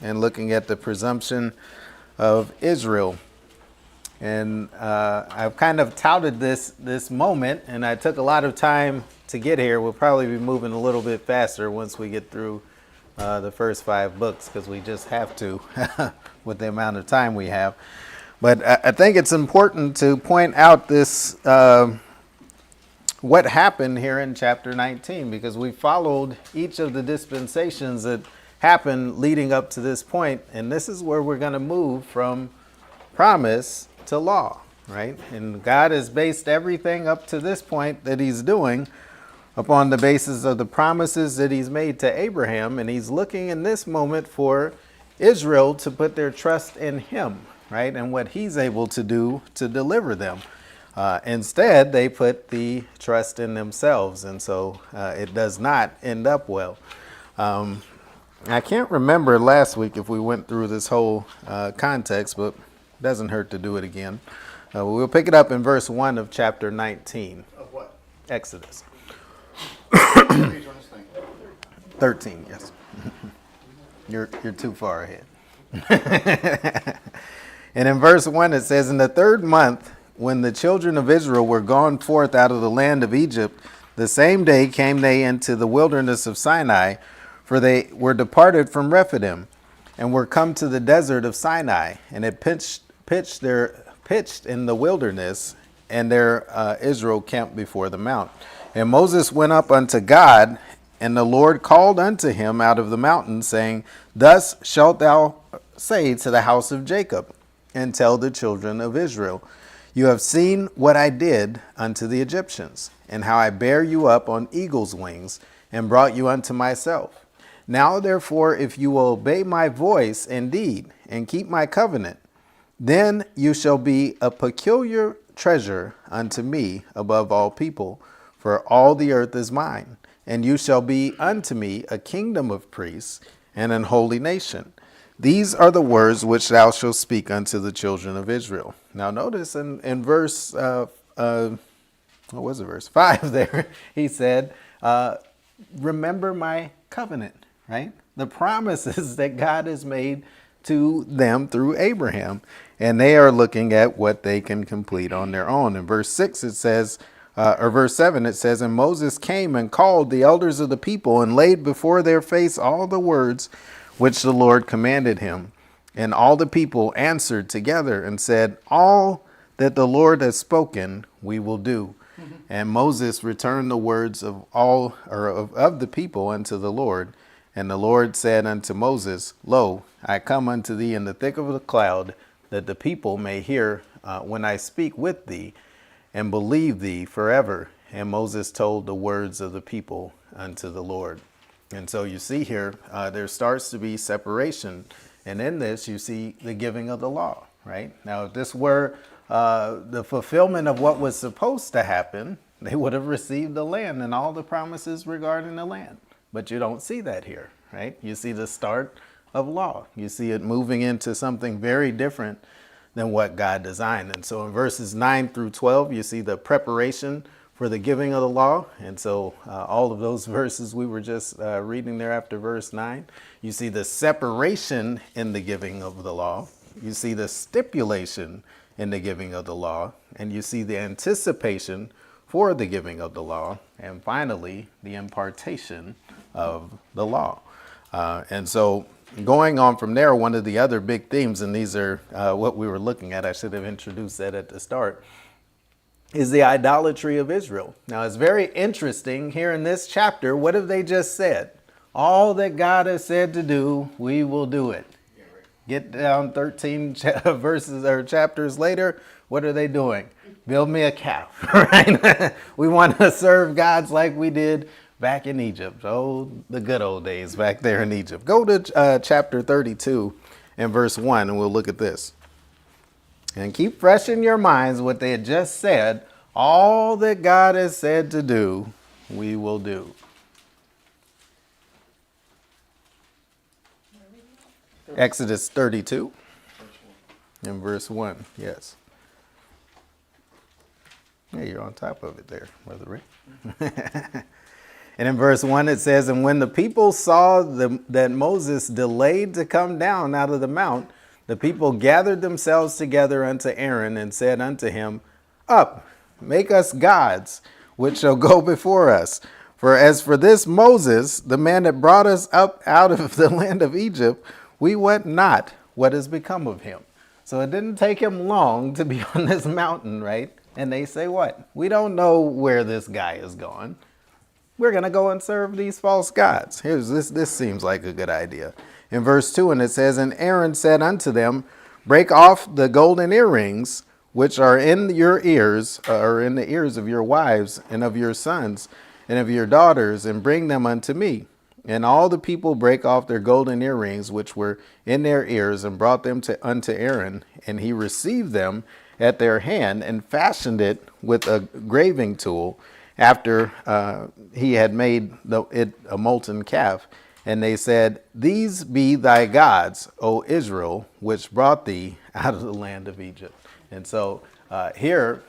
and looking at the presumption of Israel. And I've kind of touted this moment, and I took a lot of time to get here. We'll probably be moving a little bit faster once we get through the first 5 books, because we just have to with the amount of time we have. But I think it's important to point out this what happened here in chapter 19, because we followed each of the dispensations that happened leading up to this point, and this is where we're going to move from promise to law, right? And God has based everything up to this point that he's doing upon the basis of the promises that he's made to Abraham, and he's looking in this moment for Israel to put their trust in him, right? And what he's able to do to deliver them. Instead, they put the trust in themselves, and so it does not end up well. I can't remember last week if we went through this whole context, but it doesn't hurt to do it again. We'll pick it up in verse 1 of chapter 19. Of what? Exodus. Page on this thing. 13, yes. You're too far ahead. And in verse 1 it says, "In the 3rd month, when the children of Israel were gone forth out of the land of Egypt, the same day came they into the wilderness of Sinai, for they were departed from Rephidim, and were come to the desert of Sinai, and had pitched in the wilderness, and there Israel camped before the mount. And Moses went up unto God, and the Lord called unto him out of the mountain, saying, Thus shalt thou say to the house of Jacob, and tell the children of Israel, You have seen what I did unto the Egyptians, and how I bare you up on eagle's wings, and brought you unto myself. Now therefore, if you will obey my voice indeed, and keep my covenant, then you shall be a peculiar treasure unto me above all people, for all the earth is mine, and you shall be unto me a kingdom of priests and an holy nation. These are the words which thou shalt speak unto the children of Israel." Now notice in verse, what was it, verse 5 there, he said, remember my covenant, right? The promises that God has made to them through Abraham. And they are looking at what they can complete on their own. In verse 6 it says, or verse 7 it says, "And Moses came and called the elders of the people, and laid before their face all the words which the Lord commanded him. And all the people answered together and said, All that the Lord has spoken, we will do. And Moses returned the words of all, or of the people unto the Lord. And the Lord said unto Moses, Lo, I come unto thee in the thick of the cloud, that the people may hear when I speak with thee, and believe thee forever. And Moses told the words of the people unto the Lord." And so you see here, there starts to be separation. And in this, you see the giving of the law, right? Now, if this were the fulfillment of what was supposed to happen, they would have received the land and all the promises regarding the land. But you don't see that here, right? You see the start of law. You see it moving into something very different than what God designed. And so in verses 9 through 12, you see the preparation for the giving of the law. And so all of those verses we were just reading there after verse 9, you see the separation in the giving of the law. You see the stipulation in the giving of the law, and you see the anticipation for the giving of the law, and finally the impartation of the law. And so going on from there, one of the other big themes, and these are what we were looking at, I should have introduced that at the start, is the idolatry of Israel. Now, it's very interesting here in this chapter. What have they just said? All that God has said to do, we will do it. Get down 13 verses or chapters later, what are they doing? Build me a calf, right? We want to serve gods like we did back in Egypt. Oh, the good old days back there in Egypt. Go to chapter 32 and verse 1, and we'll look at this. And keep fresh in your minds what they had just said. All that God has said to do, we will do. Exodus 32 and verse 1, yes. Yeah, you're on top of it there, Brother Rick. And in verse 1 it says, and when the people saw that Moses delayed to come down out of the mount, the people gathered themselves together unto Aaron and said unto him, up, make us gods, which shall go before us. For as for this Moses, the man that brought us up out of the land of Egypt, we wot not what has become of him. So it didn't take him long to be on this mountain, right? And they say what? We don't know where this guy is going. We're going to go and serve these false gods. Here's this. This seems like a good idea. In verse 2, and it says, and Aaron said unto them, break off the golden earrings, which are in your ears, or in the ears of your wives and of your sons and of your daughters, and bring them unto me. And all the people brake off their golden earrings, which were in their ears, and brought them unto Aaron. And he received them at their hand, and fashioned it with a graving tool, after he had made it a molten calf. And they said, these be thy gods, O Israel, which brought thee out of the land of Egypt. And so here,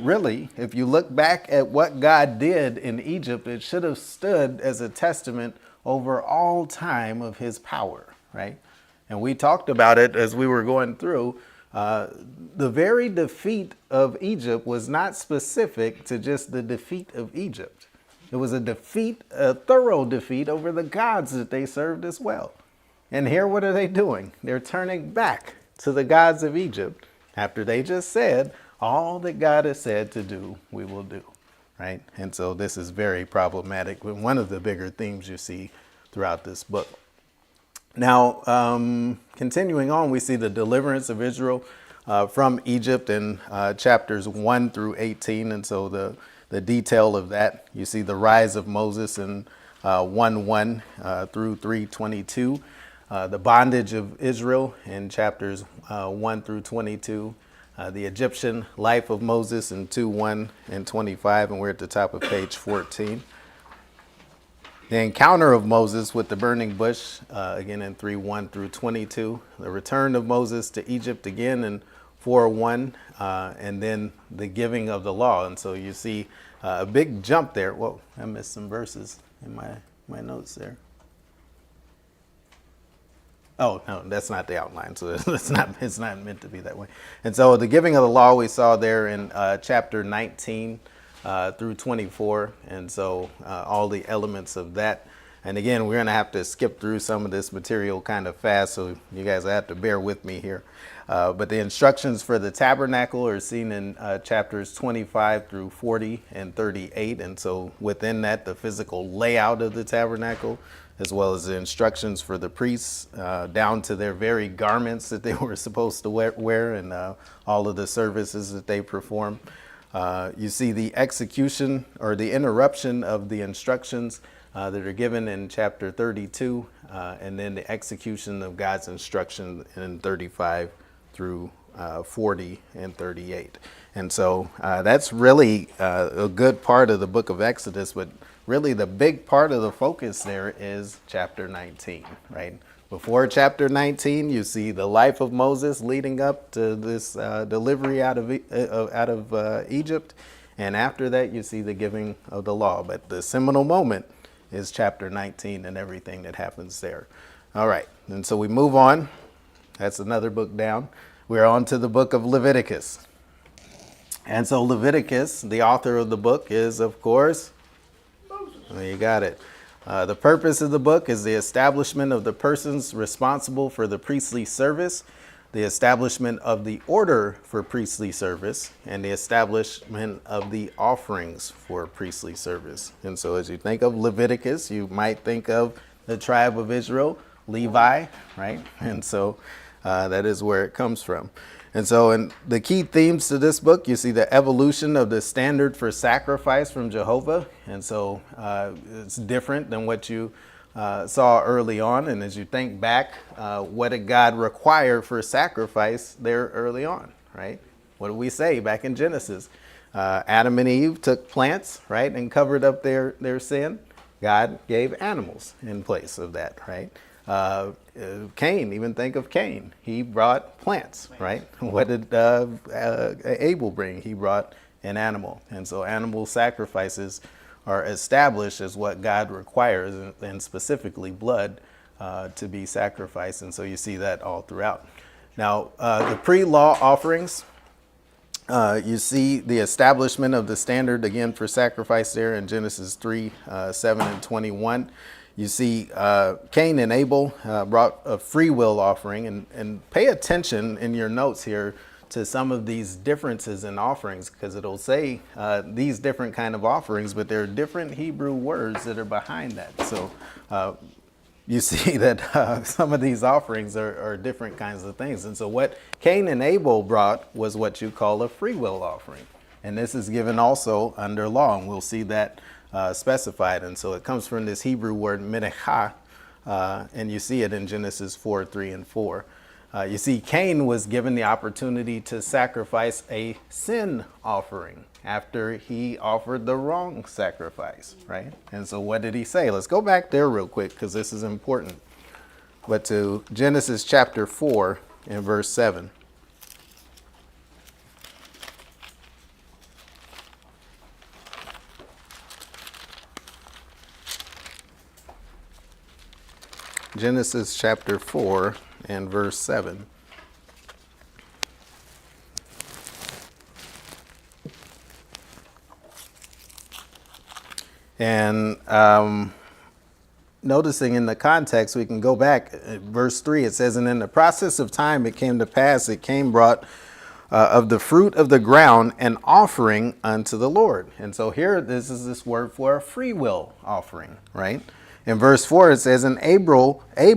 really, if you look back at what God did in Egypt, it should have stood as a testament over all time of his power, right? And we talked about it as we were going through. The very defeat of Egypt was not specific to just the defeat of Egypt. It was a defeat, a thorough defeat over the gods that they served as well. And here, what are they doing? They're turning back to the gods of Egypt after they just said, all that God has said to do, we will do, right? And so this is very problematic. One of the bigger themes you see throughout this book. Now, continuing on, we see the deliverance of Israel from Egypt in chapters 1 through 18. And so the detail of that, you see the rise of Moses in 1:1 through 3:22, the bondage of Israel in chapters 1 through 22, the Egyptian life of Moses in 2:1 and 25, and we're at the top of page 14. The encounter of Moses with the burning bush, again in 3:1 through 22. The return of Moses to Egypt again in 4:1, and then the giving of the law. And so you see a big jump there. Whoa, I missed some verses in my notes there. Oh, no, that's not the outline. So it's not meant to be that way. And so the giving of the law we saw there in chapter 19. Through 24, and so all the elements of that. And again, we're going to have to skip through some of this material kind of fast, so you guys have to bear with me here. But the instructions for the tabernacle are seen in chapters 25 through 40 and 38, and so within that, the physical layout of the tabernacle, as well as the instructions for the priests, down to their very garments that they were supposed to wear and all of the services that they perform. You see the execution or the interruption of the instructions that are given in chapter 32, and then the execution of God's instruction in 35 through 40 and 38. And so that's really a good part of the book of Exodus, but really the big part of the focus there is chapter 19, right? Before chapter 19, you see the life of Moses leading up to this delivery out of Egypt. And after that, you see the giving of the law. But the seminal moment is chapter 19 and everything that happens there. All right. And so we move on. That's another book down. We're on to the book of Leviticus. And so Leviticus, the author of the book is, of course, Moses. You got it. The purpose of the book is the establishment of the persons responsible for the priestly service, the establishment of the order for priestly service, and the establishment of the offerings for priestly service. And so as you think of Leviticus, you might think of the tribe of Israel, Levi, right? And so that is where it comes from. And so in the key themes to this book, you see the evolution of the standard for sacrifice from Jehovah. And so it's different than what you saw early on. And as you think back, what did God require for sacrifice there early on, right? What did we say back in Genesis? Adam and Eve took plants, right, and covered up their sin. God gave animals in place of that, right? Cain, even think of Cain. He brought plants, right? What did Abel bring? He brought an animal. And so animal sacrifices are established as what God requires, and specifically blood to be sacrificed. And so you see that all throughout. Now, the pre-law offerings, you see the establishment of the standard again for sacrifice there in Genesis 3, 7 and 21. You see Cain and Abel brought a free will offering, and pay attention in your notes here to some of these differences in offerings, because it'll say these different kind of offerings, but there are different Hebrew words that are behind that. So you see that some of these offerings are different kinds of things. And so what Cain and Abel brought was what you call a free will offering. And this is given also under law, and we'll see that specified. And so it comes from this Hebrew word menechah, and you see it in Genesis 4, 3, and 4. You see Cain was given the opportunity to sacrifice a sin offering after he offered the wrong sacrifice, right? And so what did he say? Let's go back there real quick, because this is important. But to Genesis chapter 4 and verse 7. Genesis chapter 4 and verse 7. And noticing in the context, we can go back at verse 3. It says, and in the process of time it came to pass that Cain brought of the fruit of the ground an offering unto the Lord. And so here, this is this word for a free will offering, right? In verse 4, it says, and Abel, he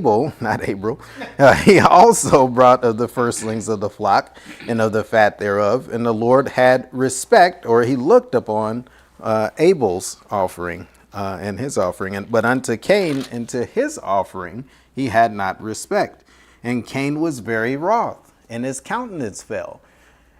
also brought of the firstlings of the flock and of the fat thereof. And the Lord had respect, or he looked upon Abel's offering and his offering. But unto Cain and to his offering he had not respect. And Cain was very wroth, and his countenance fell.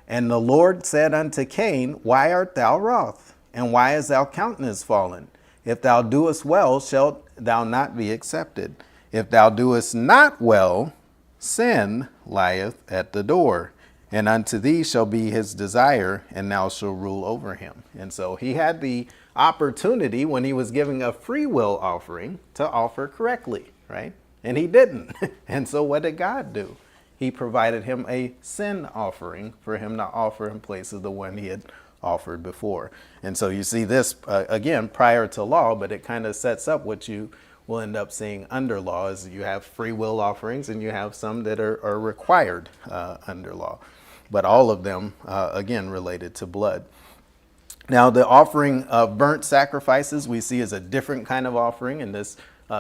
And the Lord said unto Cain, why art thou wroth? And why is thy countenance fallen? If thou doest well, shalt thou not be accepted. If thou doest not well, sin lieth at the door, and unto thee shall be his desire, and thou shalt rule over him. And so he had the opportunity, when he was giving a free will offering, to offer correctly, right? And he didn't. And so what did God do? He provided him a sin offering for him to offer in place of the one he had offered before. And so you see this again prior to law, but it kind of sets up what you will end up seeing under law. Is you have free will offerings, and you have some that are required under law, but all of them again related to blood. Now, the offering of burnt sacrifices we see is a different kind of offering, and this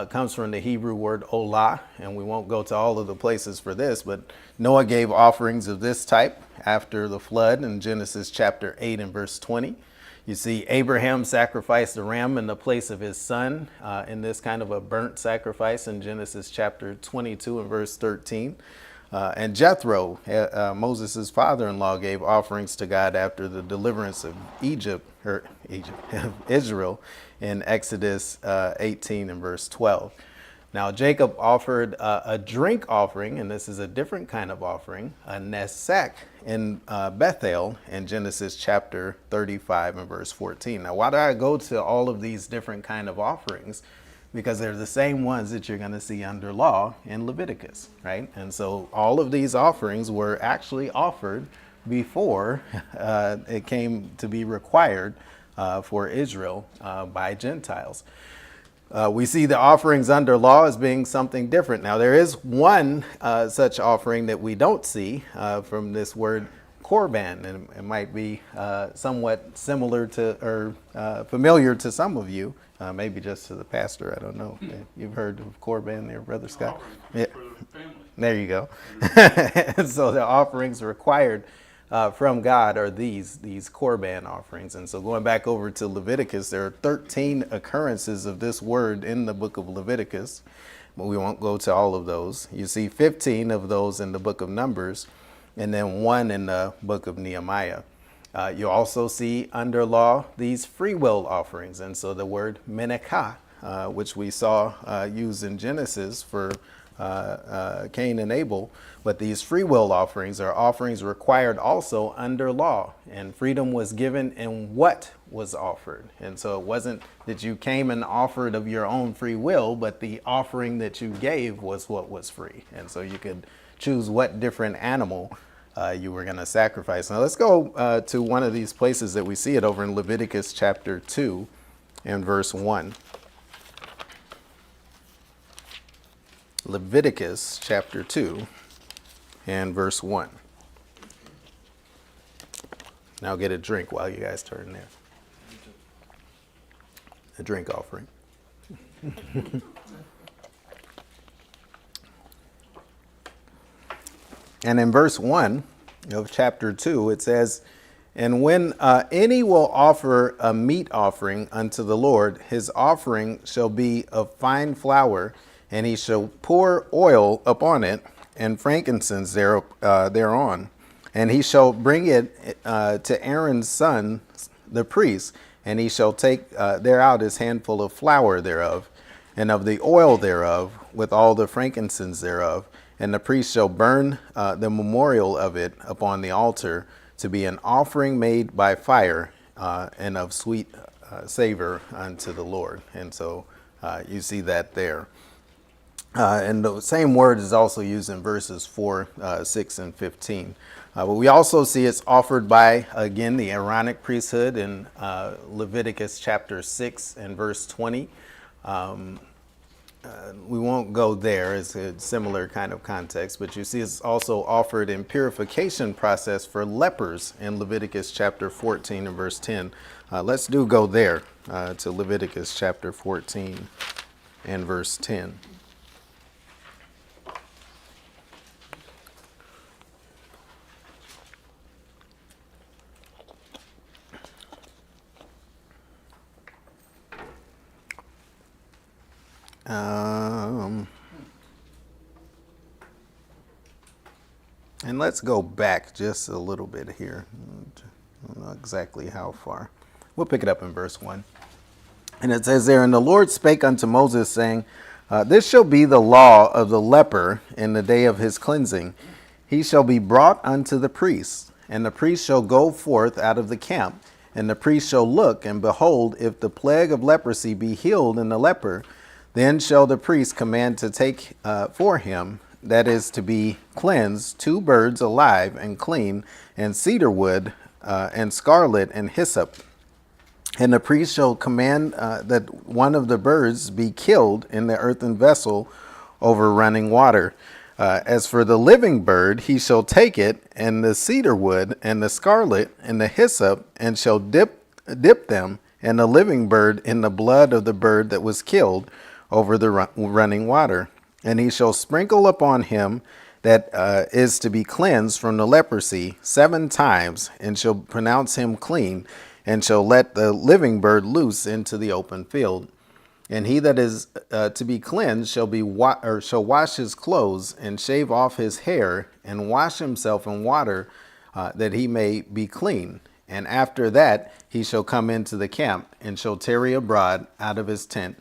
comes from the Hebrew word olah, and we won't go to all of the places for this, but Noah gave offerings of this type after the flood in Genesis chapter 8 and verse 20. You see Abraham sacrificed a ram in the place of his son in this kind of a burnt sacrifice in Genesis chapter 22 and verse 13. And Jethro, Moses' father-in-law, gave offerings to God after the deliverance of Israel in Exodus 18 and verse 12. Now Jacob offered a drink offering, and this is a different kind of offering, a nesek in Bethel in Genesis chapter 35 and verse 14. Now why do I go to all of these different kind of offerings? Because they're the same ones that you're going to see under law in Leviticus, right? And so all of these offerings were actually offered before it came to be required for Israel by Gentiles. We see the offerings under law as being something different. Now, there is one such offering that we don't see from this word korban, and it might be somewhat similar to or familiar to some of you, maybe just to the pastor. I don't know. You've heard of korban there, Brother Scott? Yeah. There you go. And so the offerings required from God are these korban offerings. And so going back over to Leviticus, there are 13 occurrences of this word in the book of Leviticus, but we won't go to all of those. You see 15 of those in the book of Numbers, and then 1 in the book of Nehemiah. You also see under law these free will offerings. And so the word menekah, which we saw used in Genesis for Cain and Abel. But these free will offerings are offerings required also under law, and freedom was given in what was offered. And so it wasn't that you came and offered of your own free will, but the offering that you gave was what was free. And so you could choose what different animal you were going to sacrifice. Now let's go to one of these places that we see it over in Leviticus chapter 2 and verse 1. Leviticus chapter 2 and verse 1. Now get a drink while you guys turn there. A drink offering. And in verse 1 of chapter 2, it says, "And when any will offer a meat offering unto the Lord, his offering shall be of fine flour, and he shall pour oil upon it, and frankincense thereon. And he shall bring it to Aaron's son, the priest, and he shall take thereout his handful of flour thereof, and of the oil thereof, with all the frankincense thereof. And the priest shall burn the memorial of it upon the altar to be an offering made by fire and of sweet savor unto the Lord." And so you see that there. And the same word is also used in verses 4, 6, and 15. But we also see it's offered by, again, the Aaronic priesthood in Leviticus chapter 6 and verse 20. We won't go there. It's a similar kind of context. But you see it's also offered in purification process for lepers in Leviticus chapter 14 and verse 10. Let's go there to Leviticus chapter 14 and verse 10. And let's go back just a little bit here. I don't know exactly how far. We'll pick it up in verse 1. And it says there, "And the Lord spake unto Moses, saying, This shall be the law of the leper in the day of his cleansing. He shall be brought unto the priest, and the priest shall go forth out of the camp, and the priest shall look, and behold, if the plague of leprosy be healed in the leper, then shall the priest command to take for him, that is to be cleansed, 2 birds alive and clean, and cedar wood, and scarlet, and hyssop. And the priest shall command that one of the birds be killed in the earthen vessel over running water. As for the living bird, he shall take it, and the cedar wood, and the scarlet, and the hyssop, and shall dip them, and the living bird in the blood of the bird that was killed over the running water. And he shall sprinkle upon him that is to be cleansed from the leprosy 7 times, and shall pronounce him clean, and shall let the living bird loose into the open field. And he that is to be cleansed shall wash his clothes, and shave off his hair, and wash himself in water, that he may be clean. And after that he shall come into the camp, and shall tarry abroad out of his tent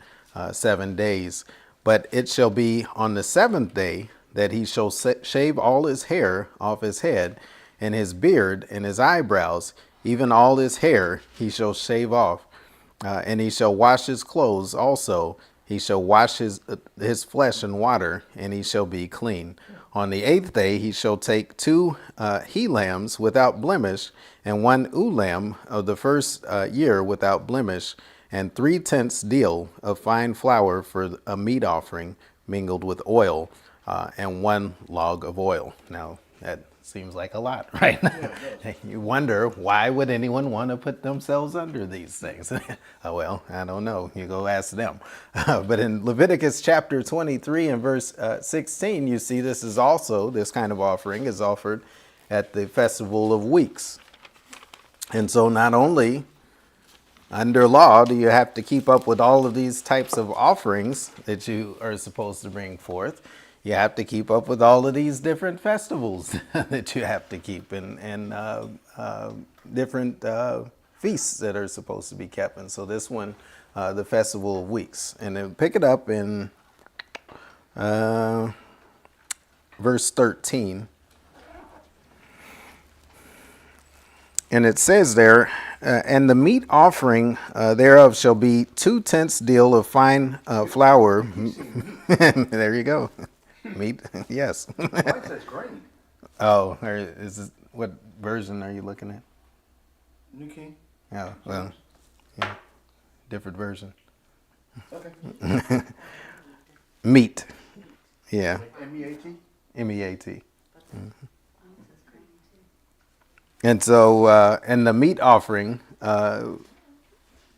7 days. But it shall be on the 7th day that he shall shave all his hair off his head, and his beard, and his eyebrows, even all his hair he shall shave off. And he shall wash his clothes also. He shall wash his flesh in water, and he shall be clean. On the 8th day he shall take 2 he-lambs without blemish, and 1 ewe lamb of the first year without blemish, and 3 tenths deal of fine flour for a meat offering mingled with oil, and 1 log of oil. Now, that seems like a lot, right? Yeah, you wonder, why would anyone want to put themselves under these things? Oh, well, I don't know. You go ask them. But in Leviticus chapter 23 and verse 16, you see this kind of offering is offered at the Festival of Weeks. And so not only under law do you have to keep up with all of these types of offerings that you are supposed to bring forth, you have to keep up with all of these different festivals that you have to keep, and different feasts that are supposed to be kept. And so this one, the Festival of Weeks. And then pick it up in verse 13. And it says there, and the meat offering thereof shall be 2 tenths deal of fine flour. There you go. Meat, yes. Mine says grain. Oh, what version are you looking at? New King. Oh, well, yeah, different version. Okay. Meat, yeah, M-E-A-T? M-E-A-T. And so, and the meat offering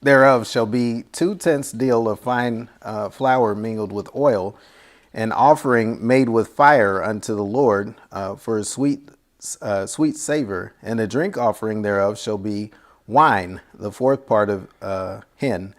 thereof shall be 2 tenths deal of fine flour mingled with oil, an offering made with fire unto the Lord for a sweet savor. And the drink offering thereof shall be wine, the 4th part of hin.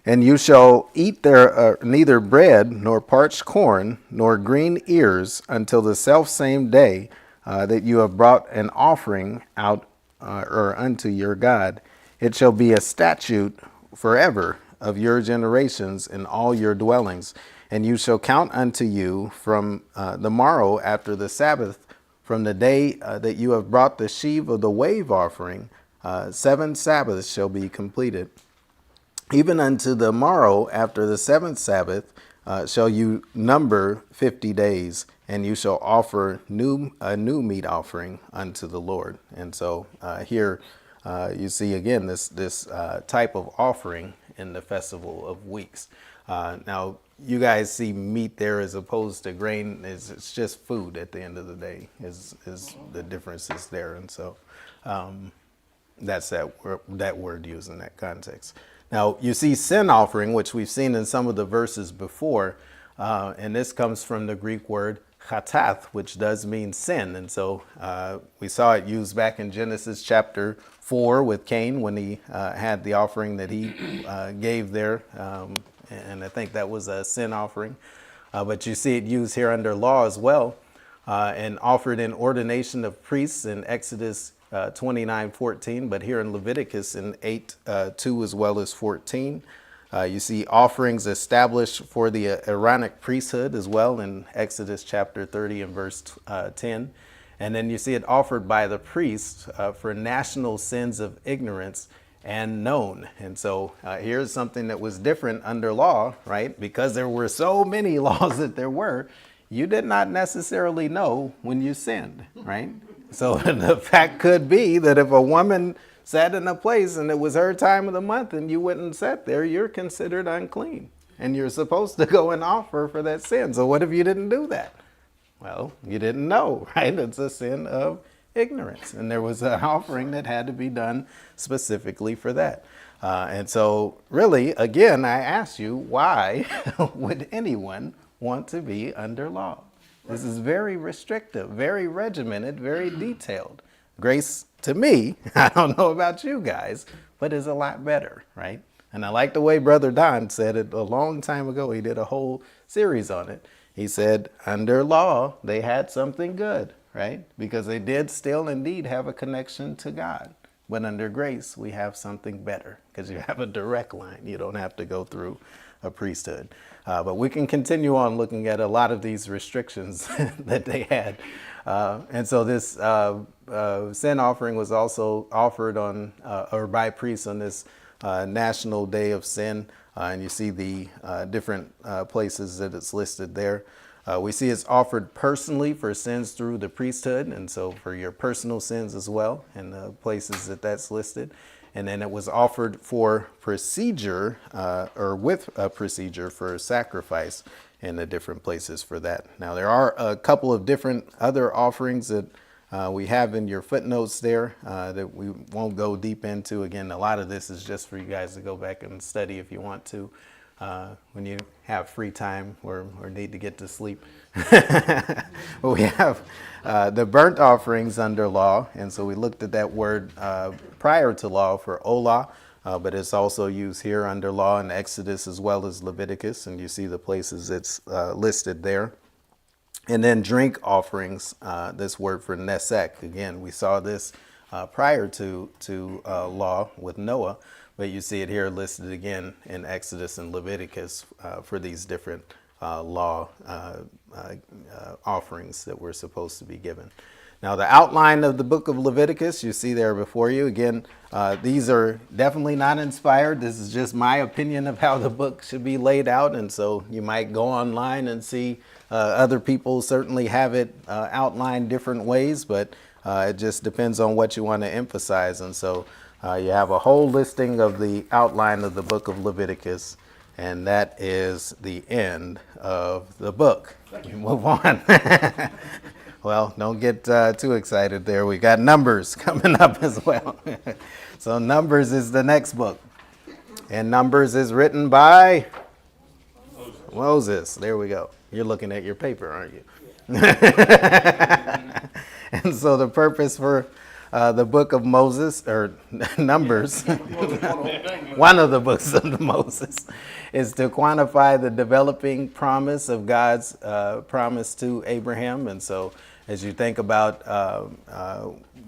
And you shall eat there neither bread, nor parched corn, nor green ears, until the selfsame day that you have brought an offering out or unto your God. It shall be a statute forever of your generations in all your dwellings. And you shall count unto you from the morrow after the Sabbath, from the day that you have brought the sheave of the wave offering, 7 Sabbaths shall be completed. Even unto the morrow after the 7th Sabbath shall you number 50 days, and you shall offer a new meat offering unto the Lord. And so here you see again this type of offering in the Festival of Weeks. Now you guys see meat there as opposed to grain. It's just food at the end of the day is the differences there. And so that's that word used in that context. Now, you see sin offering, which we've seen in some of the verses before, and this comes from the Greek word chatath, which does mean sin. And so we saw it used back in Genesis chapter 4 with Cain when he had the offering that he gave there, and I think that was a sin offering. But you see it used here under law as well, and offered in ordination of priests in Exodus 29:14, but here in Leviticus in 8:2 as well as 14. You see offerings established for the Aaronic priesthood as well in Exodus chapter 30 and verse 10. And then you see it offered by the priests for national sins of ignorance and known. And so here's something that was different under law, right? Because there were so many laws that there were, you did not necessarily know when you sinned, right? So the fact could be that if a woman sat in a place and it was her time of the month and you went and sat there, you're considered unclean and you're supposed to go and offer for that sin. So what if you didn't do that? Well, you didn't know, right? It's a sin of ignorance. And there was an offering that had to be done specifically for that. And so really, again, I ask you, why would anyone want to be under law? This is very restrictive, very regimented, very detailed. Grace, to me, I don't know about you guys, but is a lot better, right? And I like the way Brother Don said it a long time ago. He did a whole series on it. He said, under law, they had something good, right? Because they did still indeed have a connection to God. But under grace, we have something better because you have a direct line. You don't have to go through a priesthood. But we can continue on looking at a lot of these restrictions that they had. And so this sin offering was also offered on or by priests on this National Day of Sin. And you see the different places that it's listed there. We see it's offered personally for sins through the priesthood, and so for your personal sins as well, in the places that that's listed. And then it was offered for procedure or with a procedure for sacrifice in the different places for that. Now, there are a couple of different other offerings that we have in your footnotes there that we won't go deep into. Again, a lot of this is just for you guys to go back and study if you want to. When you have free time or need to get to sleep. But we have the burnt offerings under law, and so we looked at that word prior to law for olah, but it's also used here under law in Exodus as well as Leviticus, and you see the places it's listed there. And then drink offerings, this word for nesek. Again, we saw this prior to law with Noah. But you see it here listed again in Exodus and Leviticus for these different law offerings that were supposed to be given. Now, the outline of the book of Leviticus, you see there before you. Again, these are definitely not inspired. This is just my opinion of how the book should be laid out. And so you might go online and see other people certainly have it outlined different ways, but it just depends on what you want to emphasize. And so you have a whole listing of the outline of the book of Leviticus, and that is the end of the book. We move on. Well, don't get too excited there. We got Numbers coming up as well. So Numbers is the next book. And Numbers is written by Moses. There we go. You're looking at your paper, aren't you? And so the purpose for the book of Moses, or Numbers, one of the books of Moses, is to quantify the developing promise of God's promise to Abraham. And so as you think about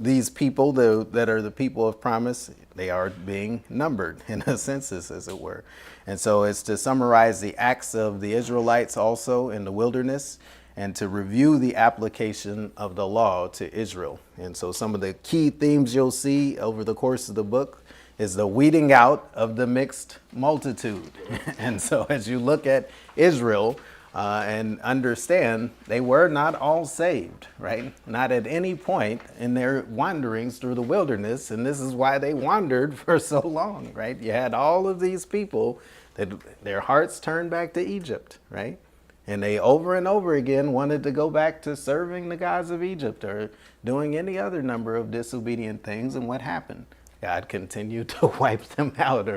these people that are the people of promise, they are being numbered in a census, as it were. And so it's to summarize the acts of the Israelites also in the wilderness, and to review the application of the law to Israel. And so some of the key themes you'll see over the course of the book is the weeding out of the mixed multitude. And so as you look at Israel and understand, they were not all saved, right? Not at any point in their wanderings through the wilderness. And this is why they wandered for so long, right? You had all of these people that their hearts turned back to Egypt, right? And they over and over again wanted to go back to serving the gods of Egypt or doing any other number of disobedient things. And what happened? God continued to wipe them out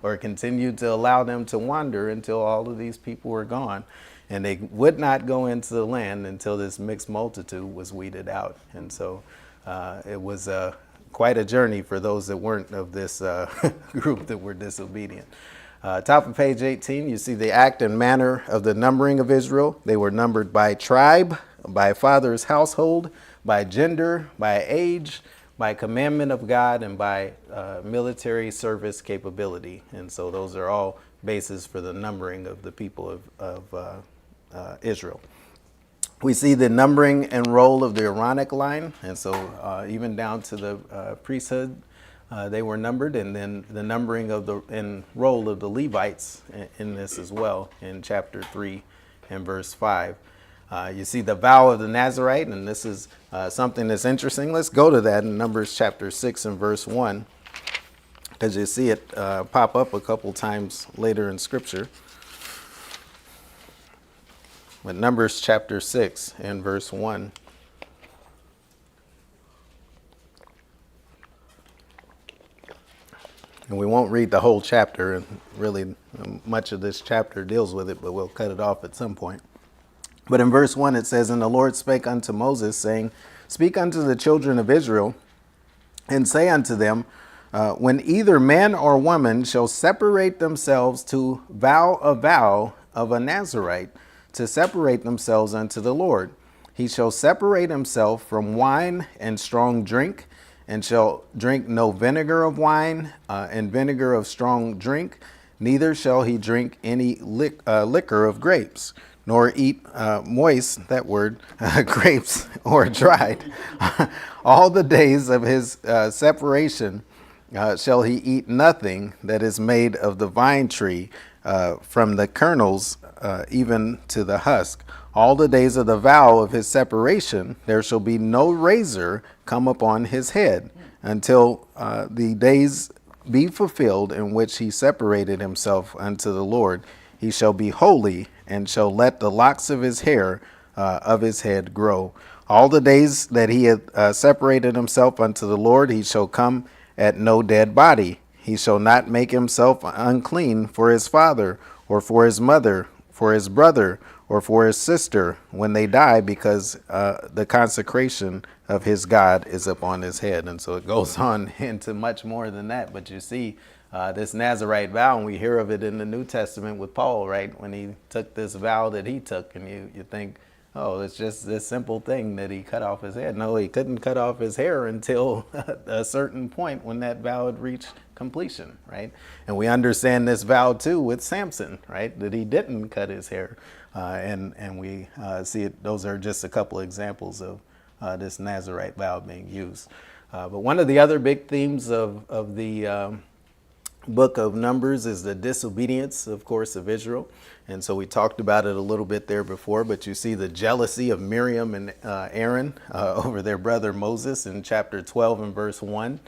or continued to allow them to wander until all of these people were gone. And they would not go into the land until this mixed multitude was weeded out. And so it was quite a journey for those that weren't of this group that were disobedient. Top of page 18, you see the act and manner of the numbering of Israel. They were numbered by tribe, by father's household, by gender, by age, by commandment of God, and by military service capability. And so those are all bases for the numbering of the people of Israel. We see the numbering and roll of the Aaronic line, and so even down to the priesthood, they were numbered, and then the numbering of the and roll of the Levites in this as well in chapter 3 and verse 5. You see the vow of the Nazarite, and this is something that's interesting. Let's go to that in Numbers chapter 6 and verse 1, because you see it pop up a couple times later in Scripture. But Numbers chapter 6 and verse 1. And we won't read the whole chapter, and really much of this chapter deals with it, but we'll cut it off at some point. But in verse 1 it says, "And the Lord spake unto Moses, saying, Speak unto the children of Israel, and say unto them, when either man or woman shall separate themselves to vow a vow of a Nazarite, to separate themselves unto the Lord, he shall separate himself from wine and strong drink, and shall drink no vinegar of wine and vinegar of strong drink, neither shall he drink any liquor of grapes, nor eat moist, that word, grapes or dried. All the days of his separation shall he eat nothing that is made of the vine tree, from the kernels even to the husk. All the days of the vow of his separation, there shall be no razor come upon his head, until the days be fulfilled in which he separated himself unto the Lord. He shall be holy, and shall let the locks of his hair of his head grow. All the days that he had separated himself unto the Lord, he shall come at no dead body. He shall not make himself unclean for his father, or for his mother, for his brother, or for his sister when they die, because the consecration of his God is upon his head. And so it goes on into much more than that. But you see this Nazarite vow, and we hear of it in the New Testament with Paul, right? When he took this vow that he took, and you think, oh, it's just this simple thing that he cut off his head. No, he couldn't cut off his hair until a certain point when that vow had reached completion, right? And we understand this vow too with Samson, right? That he didn't cut his hair And we see it. Those are just a couple of examples of this Nazirite vow being used. But one of the other big themes of the book of Numbers is the disobedience, of course, of Israel. And so we talked about it a little bit there before, but you see the jealousy of Miriam and Aaron over their brother Moses in chapter 12 and verse 1.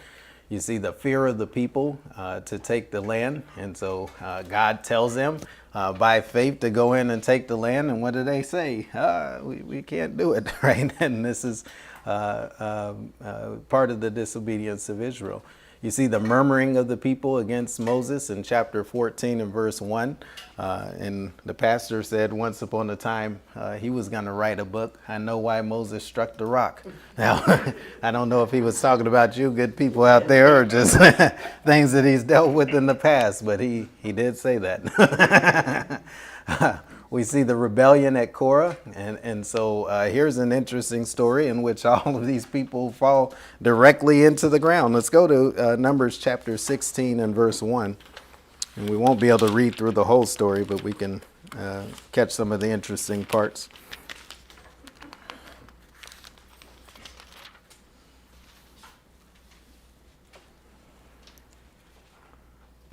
You see the fear of the people to take the land. And so God tells them by faith to go in and take the land. And what do they say? We can't do it, right? And this is part of the disobedience of Israel. You see the murmuring of the people against Moses in chapter 14 and verse 1. And the pastor said once upon a time he was going to write a book, I Know Why Moses Struck the Rock. Now, I don't know if he was talking about you good people out there or just things that he's dealt with in the past, but he did say that. We see the rebellion at Korah, and so here's an interesting story in which all of these people fall directly into the ground. Let's go to Numbers chapter 16 and verse 1. And we won't be able to read through the whole story, but we can catch some of the interesting parts.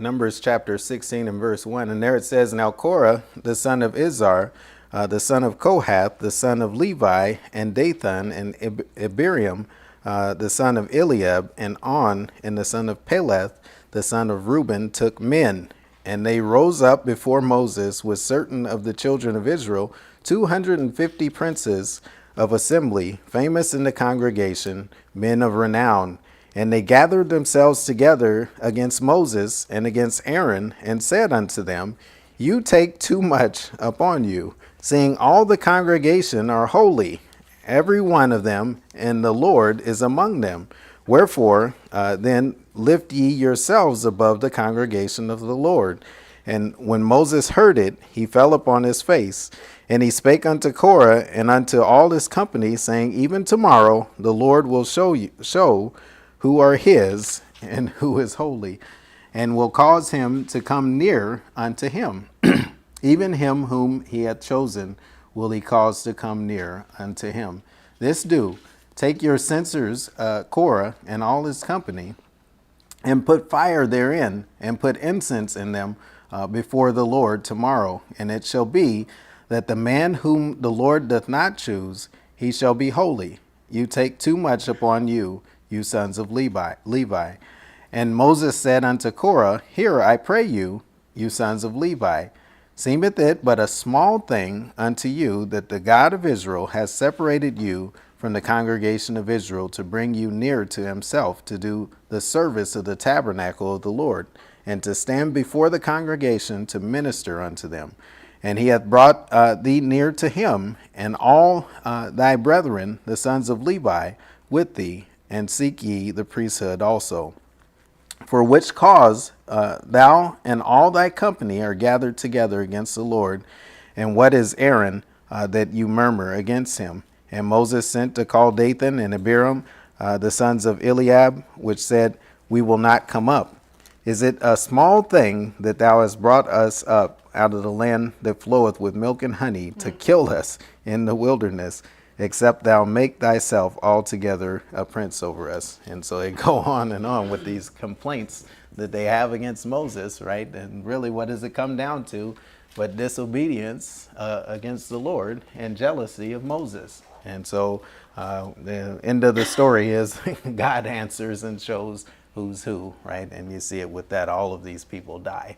Numbers chapter 16 and verse 1. And there it says, Now Korah, the son of Izhar, the son of Kohath, the son of Levi, and Dathan, and Abiram, the son of Eliab, and On, and the son of Peleth, the son of Reuben, took men. And they rose up before Moses with certain of the children of Israel, 250 princes of assembly, famous in the congregation, men of renown. And they gathered themselves together against Moses and against Aaron, and said unto them, You take too much upon you, seeing all the congregation are holy, every one of them, and the Lord is among them. Wherefore, then lift ye yourselves above the congregation of the Lord. And when Moses heard it, he fell upon his face. And he spake unto Korah and unto all his company, saying, Even tomorrow the Lord will show who are his and who is holy, and will cause him to come near unto him. Even him whom he hath chosen will he cause to come near unto him. This do, take your censers, Korah and all his company, and put fire therein, and put incense in them before the Lord tomorrow. And it shall be that the man whom the Lord doth not choose, he shall be holy. You take too much upon you, you sons of Levi. And Moses said unto Korah, Hear, I pray you, you sons of Levi, seemeth it but a small thing unto you that the God of Israel has separated you from the congregation of Israel to bring you near to himself, to do the service of the tabernacle of the Lord, and to stand before the congregation to minister unto them. And he hath brought thee near to him, and all thy brethren, the sons of Levi, with thee, and seek ye the priesthood also. For which cause thou and all thy company are gathered together against the Lord. And what is Aaron that you murmur against him? And Moses sent to call Dathan and Abiram, the sons of Eliab, which said, We will not come up. Is it a small thing that thou hast brought us up out of the land that floweth with milk and honey to kill us in the wilderness? Except thou make thyself altogether a prince over us. And so they go on and on with these complaints that they have against Moses, right? And really, what does it come down to but disobedience against the Lord and jealousy of Moses? And so the end of the story is God answers and shows who's who, right? And you see it with that, all of these people die.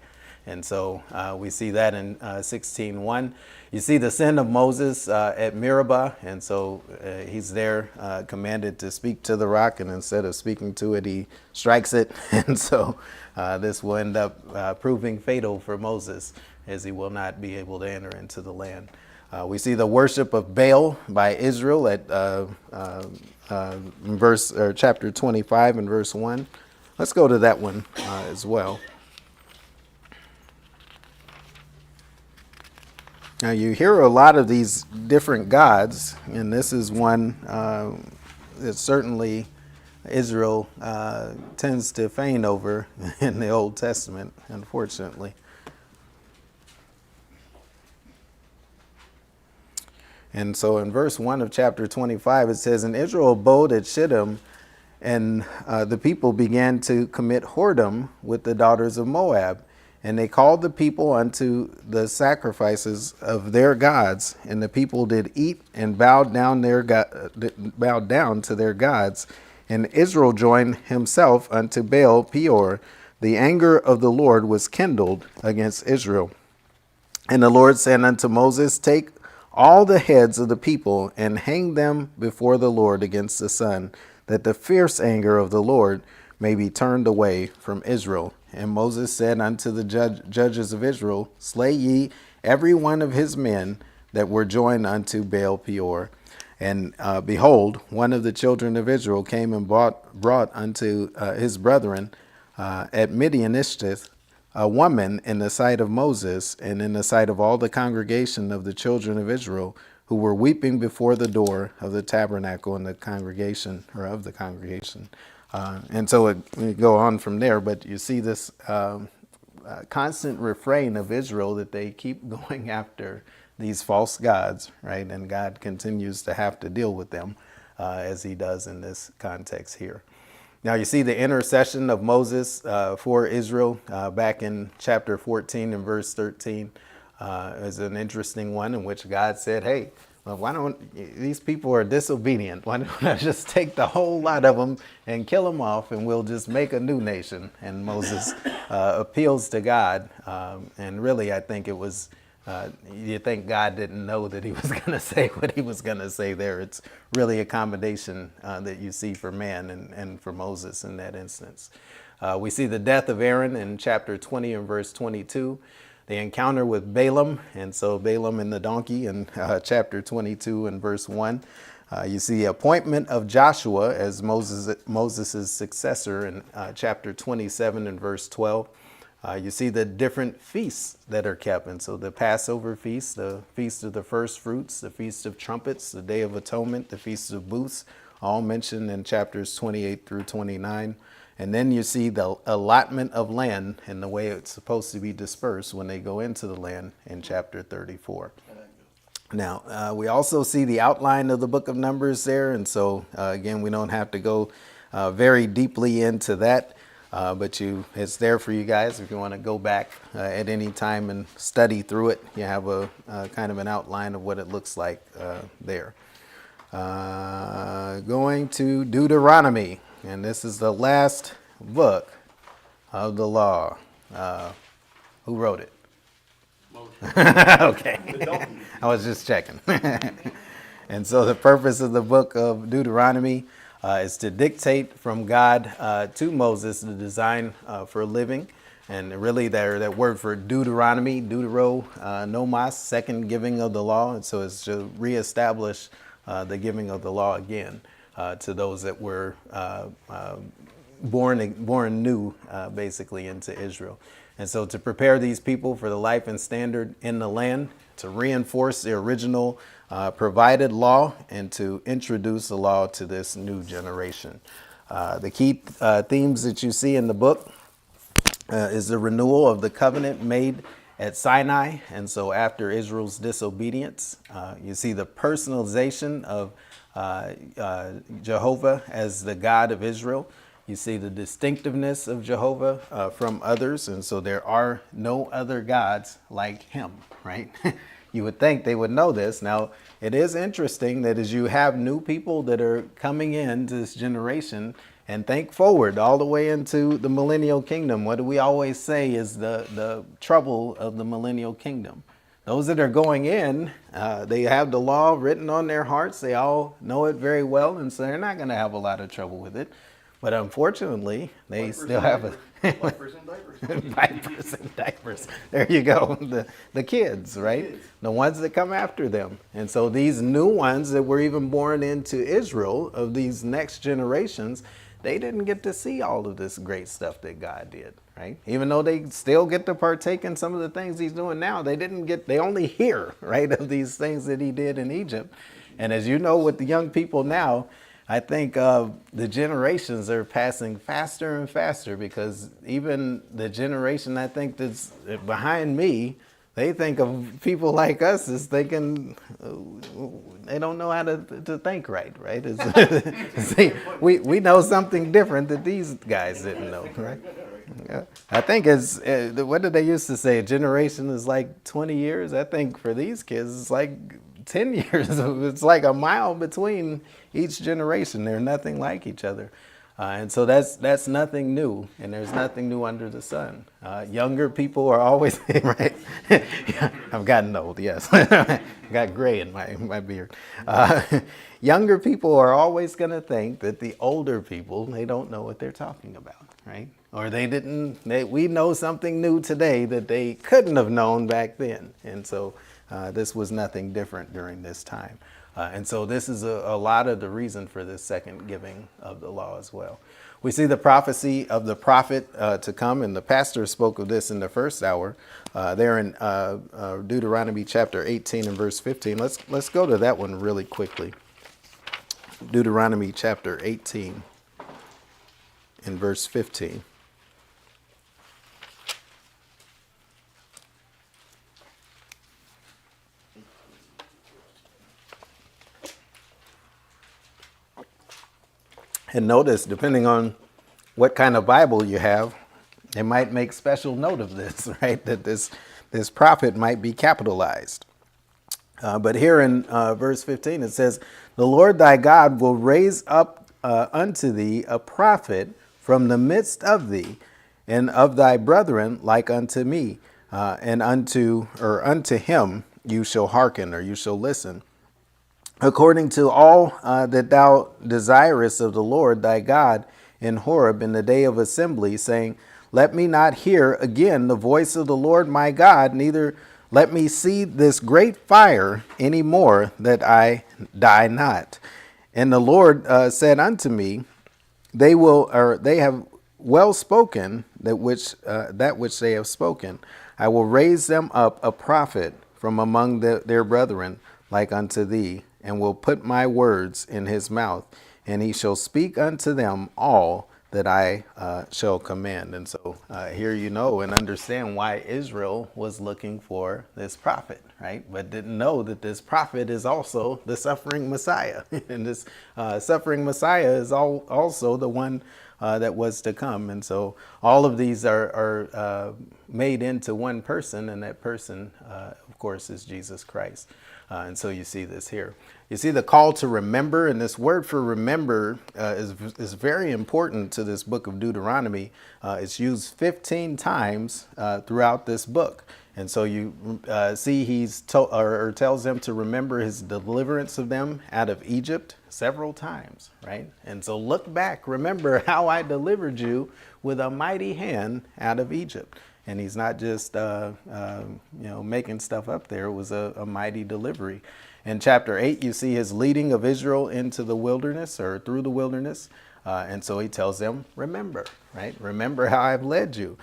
And so we see that in 16:1. You see the sin of Moses at Meribah, and so he's there commanded to speak to the rock, and instead of speaking to it, he strikes it. And so this will end up proving fatal for Moses, as he will not be able to enter into the land. We see the worship of Baal by Israel at chapter 25 and verse 1. Let's go to that one as well. Now you hear a lot of these different gods, and this is one that certainly Israel tends to feign over in the Old Testament, unfortunately. And so in verse 1 of chapter 25, it says, "And Israel abode at Shittim, and the people began to commit whoredom with the daughters of Moab. And they called the people unto the sacrifices of their gods, and the people did eat and bowed down to their gods. And Israel joined himself unto Baal Peor. The anger of the Lord was kindled against Israel. And the Lord said unto Moses, Take all the heads of the people and hang them before the Lord against the sun, that the fierce anger of the Lord may be turned away from Israel. And Moses said unto the judges of Israel, Slay ye every one of his men that were joined unto Baal Peor. And behold, one of the children of Israel came and brought unto his brethren at Midianisheth a woman in the sight of Moses and in the sight of all the congregation of the children of Israel, who were weeping before the door of the tabernacle in the congregation, or of the congregation. And so we go on from there, but you see this constant refrain of Israel that they keep going after these false gods, right? And God continues to have to deal with them as he does in this context here. Now you see the intercession of Moses for Israel back in chapter 14 and verse 13 is an interesting one in which God said, hey, well, why don't these people are disobedient? Why don't I just take the whole lot of them and kill them off, and we'll just make a new nation? And Moses appeals to God. And really, I think it was, you think God didn't know that he was going to say what he was going to say there. It's really a combination that you see for man and for Moses in that instance. We see the death of Aaron in chapter 20 and verse 22. The encounter with Balaam, and so Balaam and the donkey in chapter 22 and verse 1. You see the appointment of Joshua as Moses' successor in chapter 27 and verse 12. You see the different feasts that are kept, and so the Passover feast, the Feast of the First Fruits, the Feast of Trumpets, the Day of Atonement, the Feast of Booths, all mentioned in chapters 28 through 29. And then you see the allotment of land and the way it's supposed to be dispersed when they go into the land in chapter 34. Now, we also see the outline of the book of Numbers there. And so, again, we don't have to go very deeply into that. But it's there for you guys if you want to go back at any time and study through it. You have a kind of an outline of what it looks like there. Going to Deuteronomy. And this is the last book of the law. Who wrote it? Okay. I was just checking. And so the purpose of the book of Deuteronomy is to dictate from God to Moses the design for a living. And really that word for Deuteronomy, Deutero, nomos, second giving of the law. And so it's to reestablish the giving of the law again. To those that were born new, basically, into Israel. And so to prepare these people for the life and standard in the land, to reinforce the original provided law, and to introduce the law to this new generation. The key themes that you see in the book is the renewal of the covenant made at Sinai. And so after Israel's disobedience, you see the personalization of Jehovah as the God of Israel. You see the distinctiveness of Jehovah from others, and so there are no other gods like him, right? You would think they would know this. Now, it is interesting that as you have new people that are coming into this generation, and think forward all the way into the millennial kingdom, what do we always say is the trouble of the millennial kingdom? Those that are going in, they have the law written on their hearts. They all know it very well, and so they're not going to have a lot of trouble with it. But unfortunately, they still have a Vipers and diapers. vipers and diapers. There you go. The kids, right? The ones that come after them. And so these new ones that were even born into Israel, of these next generations, they didn't get to see all of this great stuff that God did, right? Even though they still get to partake in some of the things he's doing now, they only hear, right, of these things that he did in Egypt. And as you know, with the young people now, I think the generations are passing faster and faster, because even the generation I think that's behind me, They think of people like us as thinking they don't know how to think right? See, we know something different that these guys didn't know, right? Yeah. I think it's, what did they used to say? A generation is like 20 years. I think for these kids, it's like 10 years. It's like a mile between each generation. They're nothing like each other. And so that's nothing new, and there's nothing new under the sun. Younger people are always, right? I've gotten old, yes. Got gray in my beard. Younger people are always going to think that the older people, they don't know what they're talking about, right? Or we know something new today that they couldn't have known back then. And so this was nothing different during this time. And so this is a lot of the reason for this second giving of the law as well. We see the prophecy of the prophet to come, and the pastor spoke of this in the first hour there in Deuteronomy chapter 18 and verse 15. Let's go to that one really quickly. Deuteronomy chapter 18 and verse 15. And notice, depending on what kind of Bible you have, it might make special note of this, right? That this prophet might be capitalized. But here in verse 15, it says, "The Lord thy God will raise up unto thee a prophet from the midst of thee, and of thy brethren like unto me, and unto him you shall hearken," or you shall listen, "according to all that thou desirest of the Lord thy God in Horeb in the day of assembly, saying, Let me not hear again the voice of the Lord my God, neither let me see this great fire any more, that I die not. And the Lord said unto me, they have well spoken that which they have spoken. I will raise them up a prophet from among their brethren like unto thee, and will put my words in his mouth, and he shall speak unto them all that I shall command." And so here you know and understand why Israel was looking for this prophet, right? But didn't know that this prophet is also the suffering Messiah. And this suffering Messiah is also the one that was to come. And so all of these are made into one person, and that person, of course, is Jesus Christ. And so you see this here. You see the call to remember, and this word for remember is very important to this book of Deuteronomy. It's used 15 times throughout this book. And so you see he's tells them to remember his deliverance of them out of Egypt several times, right? And so look back, remember how I delivered you with a mighty hand out of Egypt. And he's not just making stuff up there. It was a mighty delivery. In chapter 8, you see his leading of Israel into the wilderness, or through the wilderness. And so he tells them, remember, right? Remember how I've led you.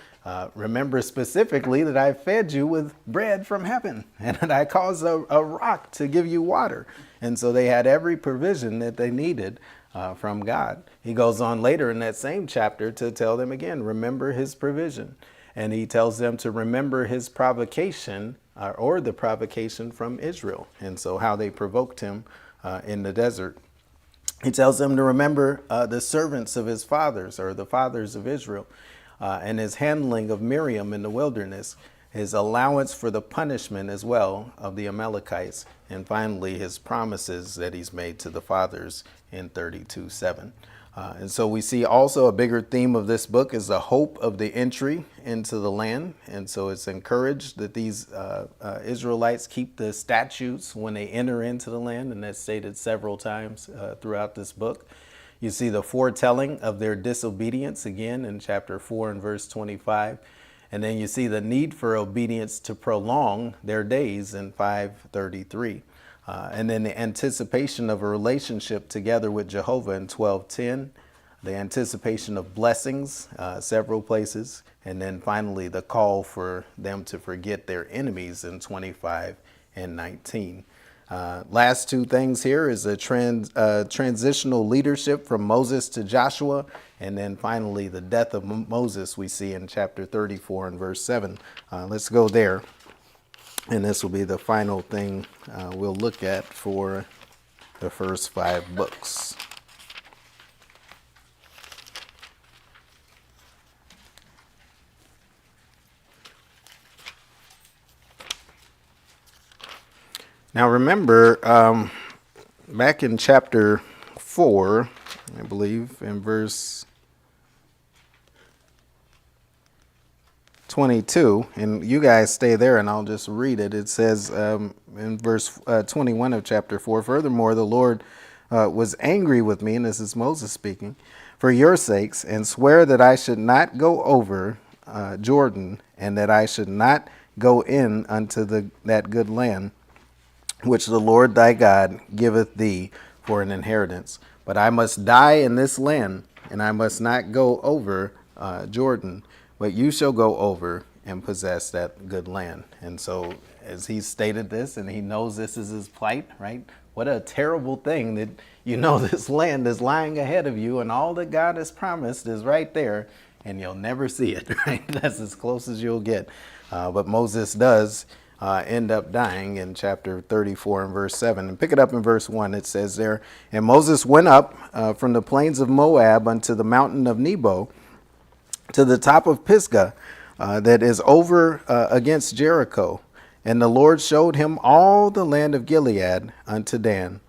Remember specifically that I fed you with bread from heaven, and that I caused a rock to give you water. And so they had every provision that they needed from God. He goes on later in that same chapter to tell them again, remember his provision. And he tells them to remember his provocation, or the provocation from Israel. And so how they provoked him in the desert. He tells them to remember the servants of his fathers, or the fathers of Israel, and his handling of Miriam in the wilderness, his allowance for the punishment as well of the Amalekites, and finally his promises that he's made to the fathers in 32:7. And so we see also a bigger theme of this book is the hope of the entry into the land. And so it's encouraged that these Israelites keep the statutes when they enter into the land. And that's stated several times throughout this book. You see the foretelling of their disobedience again in chapter 4 and verse 25. And then you see the need for obedience to prolong their days in 5:33. And then the anticipation of a relationship together with Jehovah in 12:10, the anticipation of blessings, several places, and then finally the call for them to forget their enemies in 25 and 19. Last two things here is a transitional leadership from Moses to Joshua, and then finally the death of Moses we see in chapter 34 and verse 7. Let's go there. And this will be the final thing we'll look at for the first 5 books. Now remember, back in chapter 4, I believe, in verse 22, and you guys stay there and I'll just read it. It says in verse 21 of chapter 4, furthermore, the Lord was angry with me, and this is Moses speaking, for your sakes, and swear that I should not go over Jordan, and that I should not go in unto that good land, which the Lord thy God giveth thee for an inheritance. But I must die in this land, and I must not go over Jordan, but you shall go over and possess that good land. And so as he stated this, and he knows this is his plight, right? What a terrible thing that you know this land is lying ahead of you, and all that God has promised is right there, and you'll never see it, right? That's as close as you'll get. But Moses does end up dying in chapter 34 and verse 7. And pick it up in verse 1. It says there, and Moses went up from the plains of Moab unto the mountain of Nebo, to the top of Pisgah, that is over against Jericho. And the Lord showed him all the land of Gilead unto Dan,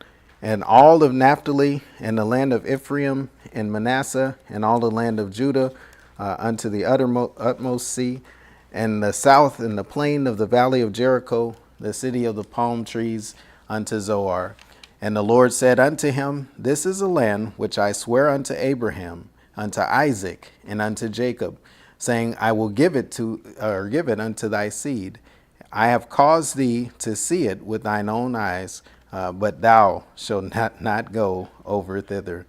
and all of Naphtali, and the land of Ephraim and Manasseh, and all the land of Judah unto the utmost sea, and the south and the plain of the valley of Jericho, the city of the palm trees, unto Zoar. And the Lord said unto him, this is a land which I swear unto Abraham, unto Isaac, and unto Jacob, saying, I will give it unto thy seed. I have caused thee to see it with thine own eyes, but thou shalt not go over thither.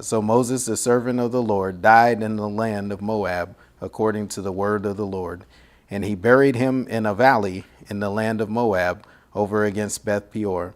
So Moses, the servant of the Lord, died in the land of Moab, according to the word of the Lord. And he buried him in a valley in the land of Moab, over against Beth Peor.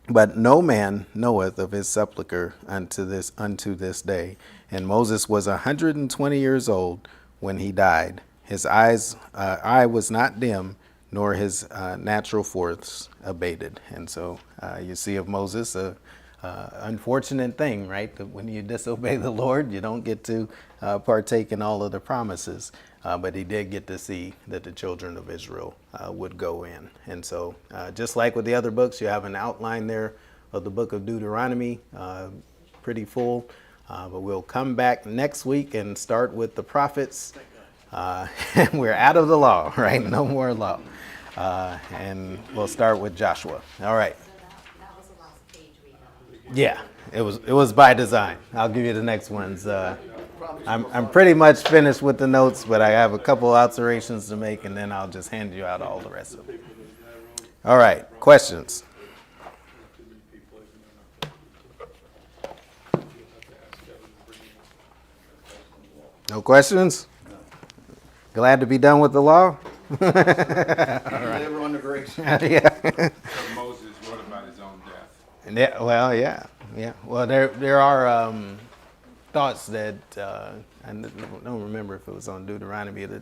But no man knoweth of his sepulchre unto this day. And Moses was 120 years old when he died. His eye was not dim, nor his natural force abated. And so you see of Moses a unfortunate thing, right? That when you disobey the Lord, you don't get to partake in all of the promises. But he did get to see that the children of Israel would go in. And so just like with the other books, you have an outline there of the book of Deuteronomy, pretty full. But we'll come back next week and start with the prophets. And we're out of the law, right? No more law. And we'll start with Joshua. All right. That was the last page we had. Yeah, it was by design. I'll give you the next ones. I'm pretty much finished with the notes, but I have a couple alterations to make, and then I'll just hand you out all the rest of them. All right, questions? No questions? Glad to be done with the law? Everyone agrees. Yeah. So Moses wrote about his own death. And yeah. Well, there are thoughts that I don't remember if it was on Deuteronomy, but